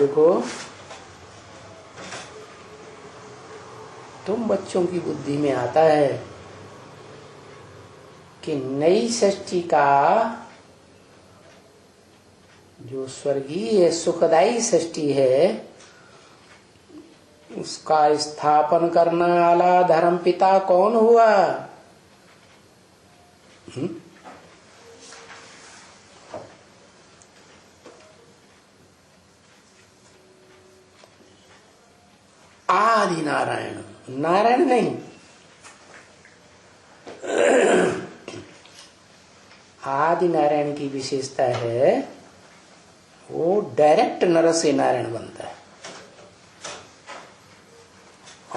देखो तुम बच्चों की बुद्धि में आता है कि नई सृष्टि का जो स्वर्गीय सुखदायी सृष्टि है उसका स्थापन करने वाला धर्मपिता कौन हुआ? आदि नारायण, नारायण नहीं, आदि नारायण की विशेषता है वो डायरेक्ट नर से नारायण बनता है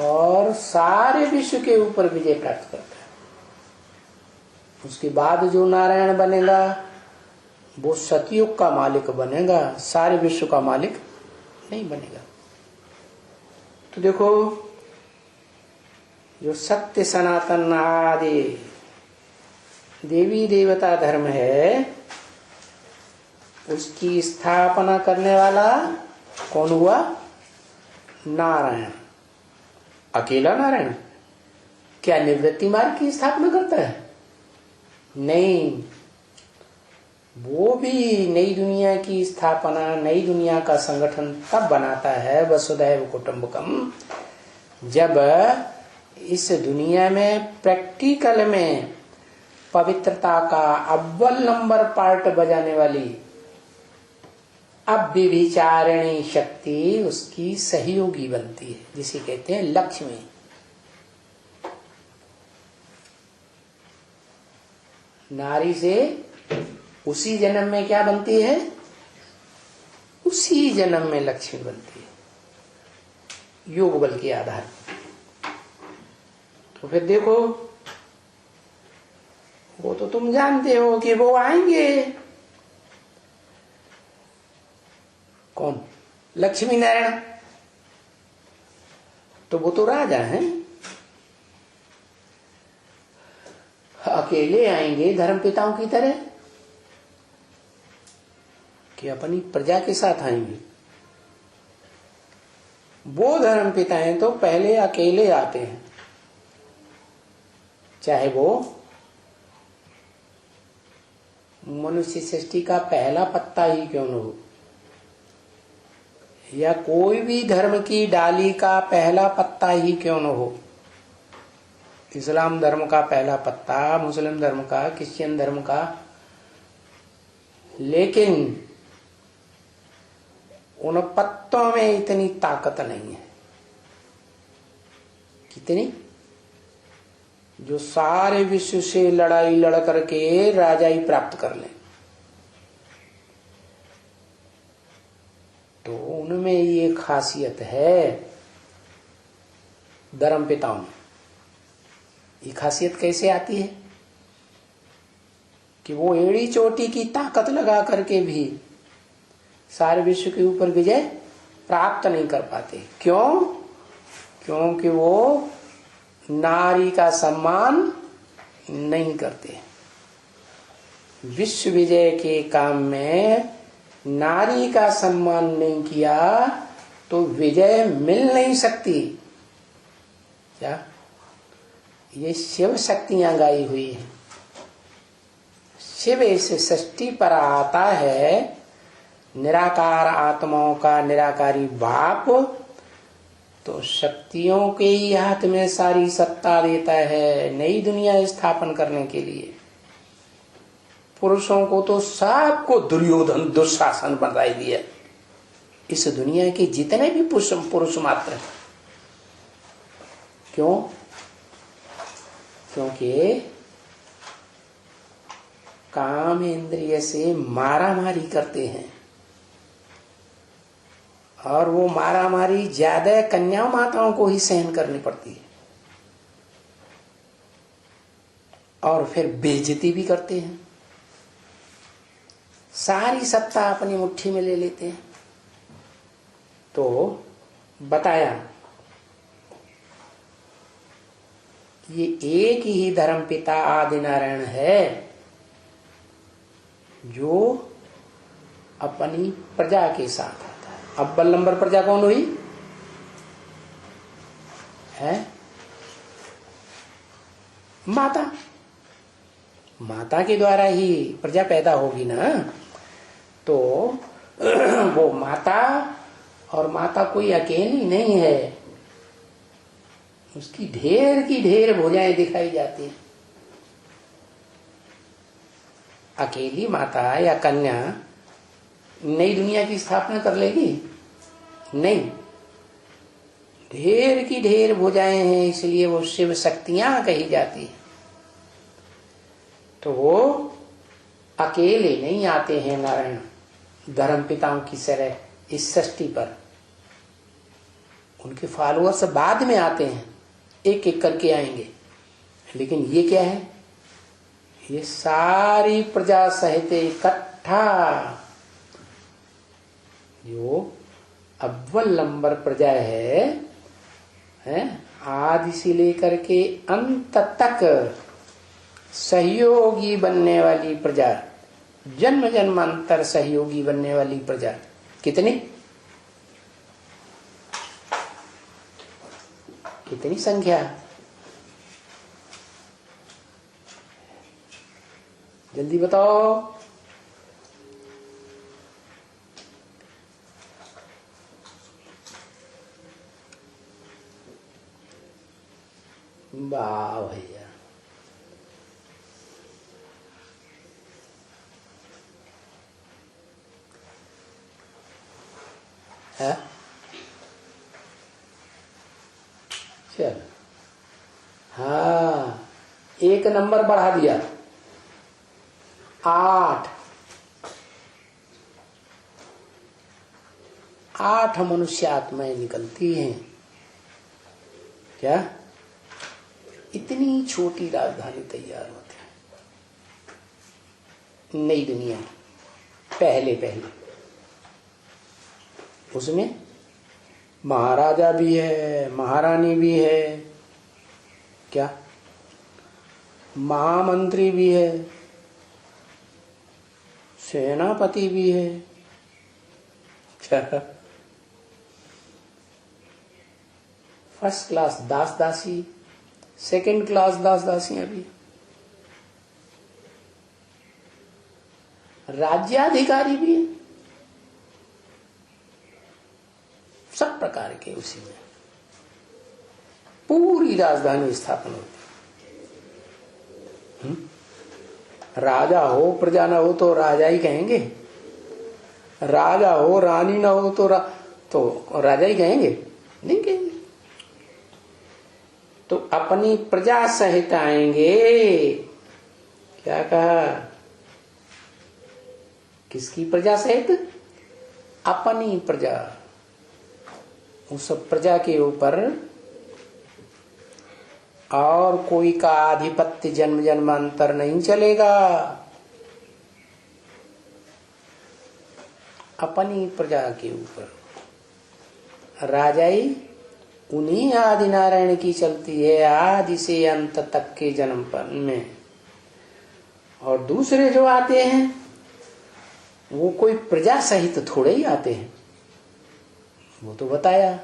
और सारे विश्व के ऊपर विजय प्राप्त करता है। उसके बाद जो नारायण बनेगा वो सतयुग का मालिक बनेगा, सारे विश्व का मालिक नहीं बनेगा। तो देखो जो सत्य सनातन आदि देवी देवता धर्म है उसकी स्थापना करने वाला कौन हुआ? नारायण। अकेला नारायण क्या निवृत्ति मार्ग की स्थापना करता है? नहीं, वो भी नई दुनिया की स्थापना, नई दुनिया का संगठन तब बनाता है वसुधैव कुटुंबकम, जब इस दुनिया में प्रैक्टिकल में पवित्रता का अव्वल नंबर पार्ट बजाने वाली अव्यभिचारिणी शक्ति उसकी सहयोगी बनती है, जिसे कहते हैं लक्ष्मी। नारी से उसी जन्म में क्या बनती है? उसी जन्म में लक्ष्मी बनती है, योग बल के आधार पर। तो फिर देखो वो तो तुम जानते हो कि वो आएंगे कौन? लक्ष्मी नारायण। तो वो तो राजा हैं, अकेले आएंगे धर्मपिताओं की तरह कि अपनी प्रजा के साथ आएंगे? वो धर्मपिता हैं तो पहले अकेले आते हैं, चाहे वो मनुष्य सृष्टि का पहला पत्ता ही क्यों न हो, या कोई भी धर्म की डाली का पहला पत्ता ही क्यों न हो। इस्लाम धर्म का पहला पत्ता, मुस्लिम धर्म का, क्रिश्चियन धर्म का, लेकिन उन पत्तों में इतनी ताकत नहीं है। कितनी? जो सारे विश्व से लड़ाई लड़ करके राजाई प्राप्त कर लें। तो उनमें ये खासियत है धर्मपिताओं में। ये खासियत कैसे आती है कि वो एड़ी चोटी की ताकत लगा करके भी सारे विश्व के ऊपर विजय प्राप्त नहीं कर पाते। क्यों? क्योंकि वो नारी का सम्मान नहीं करते। विश्व विजय के काम में नारी का सम्मान नहीं किया तो विजय मिल नहीं सकती। क्या? ये शिव शक्तियां गाई हुई है। शिव इस सृष्टि पर आता है, निराकार आत्माओं का निराकारी बाप, तो शक्तियों के ही हाथ में सारी सत्ता देता है नई दुनिया स्थापन करने के लिए। पुरुषों को तो सबको दुर्योधन दुशासन बनाई दिया। इस दुनिया के जितने भी पुरुष मात्र। क्यों? क्योंकि काम इंद्रिय से मारामारी करते हैं और वो मारामारी ज्यादा कन्या माताओं को ही सहन करनी पड़ती है और फिर बेइज्जती भी करते हैं, सारी सत्ता अपनी मुट्ठी में ले लेते हैं। तो बताया कि ये एक ही धर्मपिता आदि नारायण है जो अपनी प्रजा के साथ आता है। अव्वल नंबर प्रजा कौन हुई है? माता। माता के द्वारा ही प्रजा पैदा होगी ना। तो वो माता, और माता कोई अकेली नहीं है, उसकी ढेर की ढेर भुजाएं दिखाई जाती हैं। अकेली माता या कन्या नई दुनिया की स्थापना कर लेगी? नहीं, ढेर की ढेर भुजाएं हैं, इसलिए वो शिव शक्तियां कही जाती है। तो वो अकेले नहीं आते हैं नारायण धर्म पिताओं की तरह इस सृष्टि पर। उनके फॉलोअर्स बाद में आते हैं, एक एक करके आएंगे। लेकिन ये क्या है? ये सारी प्रजा सहित इकट्ठा जो अव्वल नंबर प्रजा है आदि से लेकर के अंत तक सहयोगी बनने वाली प्रजा, जन्म जन्मांतर सहयोगी बनने वाली प्रजा कितनी कितनी संख्या? जल्दी बताओ। वाह भैया, है? चल, हाँ, एक नंबर बढ़ा दिया, 8। 8 मनुष्य आत्माएं निकलती हैं। क्या? इतनी छोटी राजधानी तैयार होती है नई दुनिया में। पहले उसमें महाराजा भी है, महारानी भी है, क्या महामंत्री भी है, सेनापति भी है, क्या फर्स्ट क्लास दास दासी, सेकंड क्लास दास दासियां भी, राज्याधिकारी भी है, सब प्रकार के उसी में पूरी राजधानी स्थापन होती है। राजा हो प्रजा ना हो तो राजा ही कहेंगे, राजा हो रानी ना हो तो राजा ही कहेंगे? नहीं कहेंगे। तो अपनी प्रजा सहित आएंगे। क्या कहा? किसकी प्रजा सहित? अपनी प्रजा। उस प्रजा के ऊपर और कोई का आधिपत्य जन्म जन्मांतर नहीं चलेगा। अपनी प्रजा के ऊपर राजाई उन्हीं आदि नारायण की चलती है, आदि से अंत तक के जन्मपन में। और दूसरे जो आते हैं वो कोई प्रजा सहित थोड़े ही आते हैं। वो तो बताया,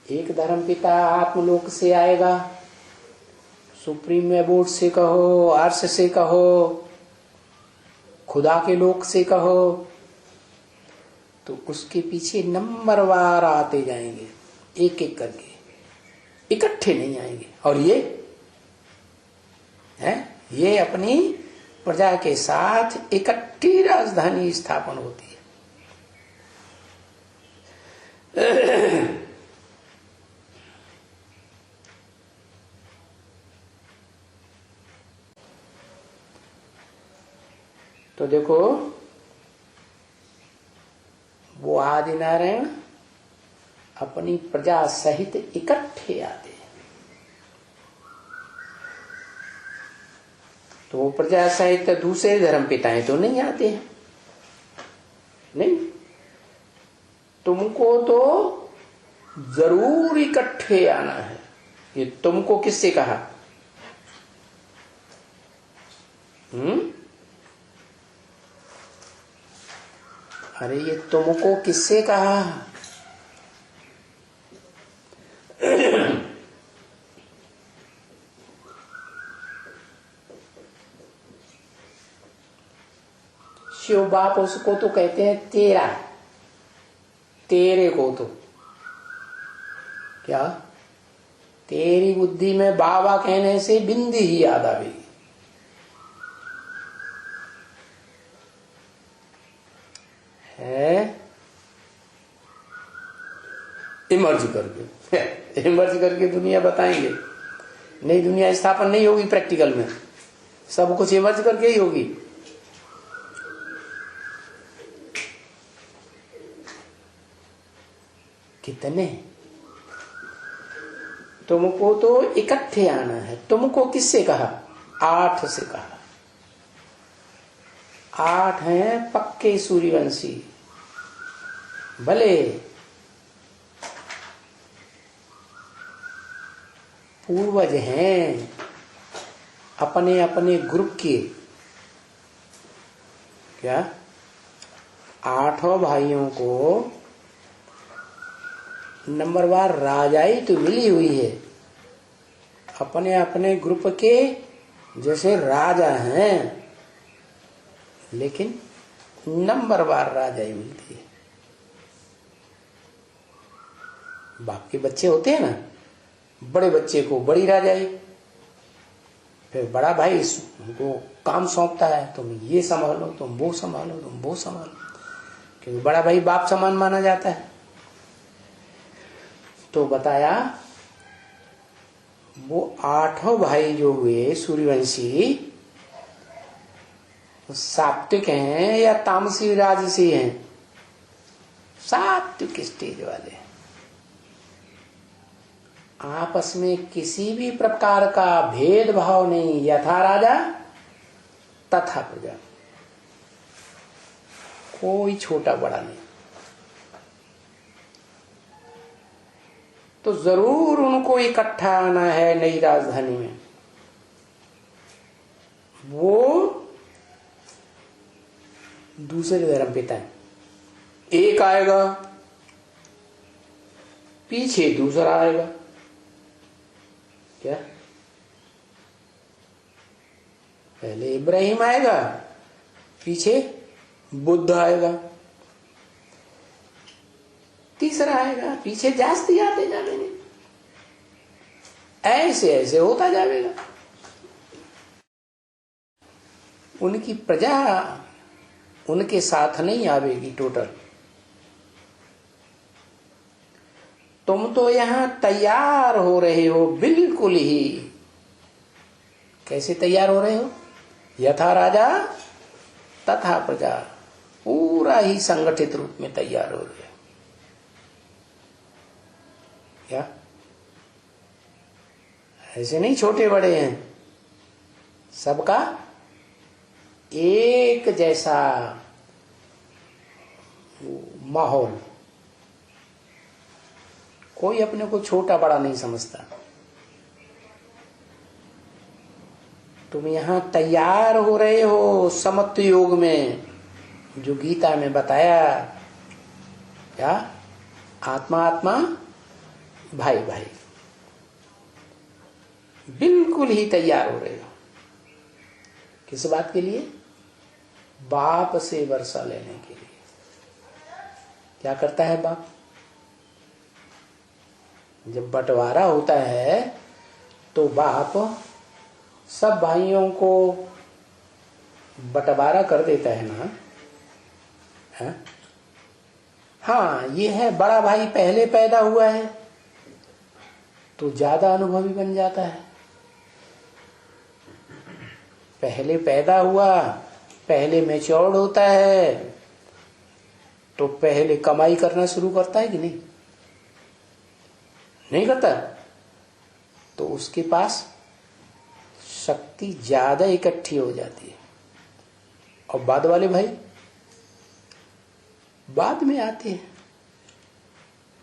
एक धर्मपिता आत्मलोक से आएगा, सुप्रीम एबोर्ड से कहो, अर्श से कहो, खुदा के लोक से कहो, तो उसके पीछे नंबरवार आते जाएंगे, एक एक करके, इकट्ठे नहीं आएंगे। और ये अपनी प्रजा के साथ इकट्ठी राजधानी स्थापन होती है। तो देखो, वो आदि नारायण अपनी प्रजा सहित इकट्ठे आते हैं। तो वो प्रजा सहित दूसरे धर्म पिताएं तो नहीं आते हैं। नहीं, तुमको तो जरूर इकट्ठे आना है। ये तुमको किससे कहा? अरे ये तुमको किससे कहा? शिव बाप उसको तो कहते हैं तेरा, तेरे को तो क्या, तेरी बुद्धि में बाबा कहने से बिंदी ही याद आवेगी। है इमर्ज करके इमर्ज करके दुनिया बताएंगे, नई दुनिया स्थापन नहीं होगी प्रैक्टिकल में, सब कुछ इमर्ज करके ही होगी। कितने? तुमको तो इकट्ठे आना है। तुमको किससे कहा? 8 से कहा। 8 हैं पक्के सूर्यवंशी, भले पूर्वज हैं अपने अपने ग्रुप के। क्या 8 भाइयों को नंबरवार राजाई तो मिली हुई है, अपने अपने ग्रुप के जैसे राजा हैं, लेकिन नंबरवार राजाई मिलती है। बाप के बच्चे होते हैं ना, बड़े बच्चे को बड़ी राजाई, फिर बड़ा भाई उनको काम सौंपता है, तुम ये संभालो, तुम वो संभालो, तुम वो संभालो, क्योंकि बड़ा भाई बाप समान माना जाता है। तो बताया वो 8 भाई जो हुए सूर्यवंशी, सात्विक हैं या तामसी राजसी हैं? सात्विक स्टेज वाले, आपस में किसी भी प्रकार का भेदभाव नहीं, यथा राजा तथा प्रजा, कोई छोटा बड़ा नहीं। तो जरूर उनको इकट्ठा आना है नई राजधानी में। वो दूसरे धर्म पिता है, एक आएगा पीछे दूसरा आएगा। क्या पहले इब्राहिम आएगा, पीछे बुद्ध आएगा, तीसरा आएगा, पीछे जास्ती आते जाएंगे, ऐसे ऐसे होता जाएगा। उनकी प्रजा उनके साथ नहीं आवेगी टोटल। तुम तो यहां तैयार हो रहे हो बिल्कुल ही। कैसे तैयार हो रहे हो? यथा राजा तथा प्रजा, पूरा ही संगठित रूप में तैयार हो रहे हो। क्या ऐसे नहीं छोटे बड़े हैं, सबका एक जैसा माहौल, कोई अपने को छोटा बड़ा नहीं समझता। तुम यहां तैयार हो रहे हो समत्व योग में, जो गीता में बताया। क्या आत्मा आत्मा भाई भाई, बिल्कुल ही तैयार हो रहे हो। किस बात के लिए? बाप से वर्षा लेने के लिए। क्या करता है बाप? जब बंटवारा होता है तो बाप सब भाइयों को बंटवारा कर देता है ना। है? हाँ, ये है बड़ा भाई पहले पैदा हुआ है तो ज्यादा अनुभवी बन जाता है। पहले पैदा हुआ, पहले मैच्योर्ड होता है, तो पहले कमाई करना शुरू करता है कि नहीं? नहीं करता। तो उसके पास शक्ति ज्यादा इकट्ठी हो जाती है। और बाद वाले भाई बाद में आते हैं,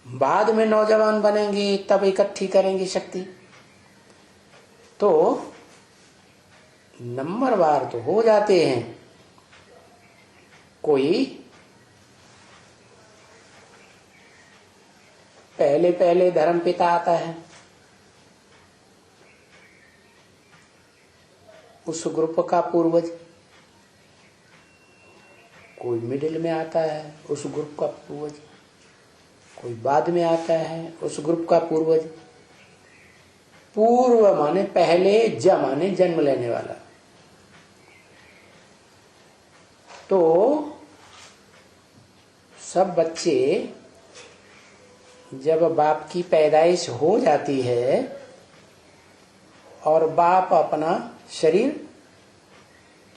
बाद में नौजवान बनेंगे तब इकट्ठी करेंगे शक्ति। तो नंबरवार तो हो जाते हैं, कोई पहले पहले धर्म पिता आता है, उस ग्रुप का पूर्वज। कोई मिडिल में आता है, उस ग्रुप का पूर्वज। कोई बाद में आता है, उस ग्रुप का पूर्वज। पूर्व माने पहले, ज माने जन्म लेने वाला। तो सब बच्चे जब बाप की पैदाइश हो जाती है और बाप अपना शरीर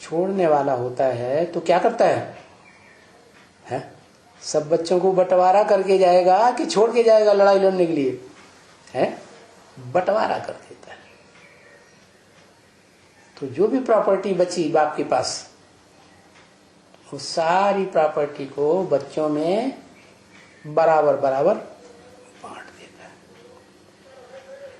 छोड़ने वाला होता है तो क्या करता है? सब बच्चों को बंटवारा करके जाएगा कि छोड़ के जाएगा लड़ाई लड़ने के लिए? है, बंटवारा कर देता है। तो जो भी प्रॉपर्टी बची बाप के पास, वो सारी प्रॉपर्टी को बच्चों में बराबर बराबर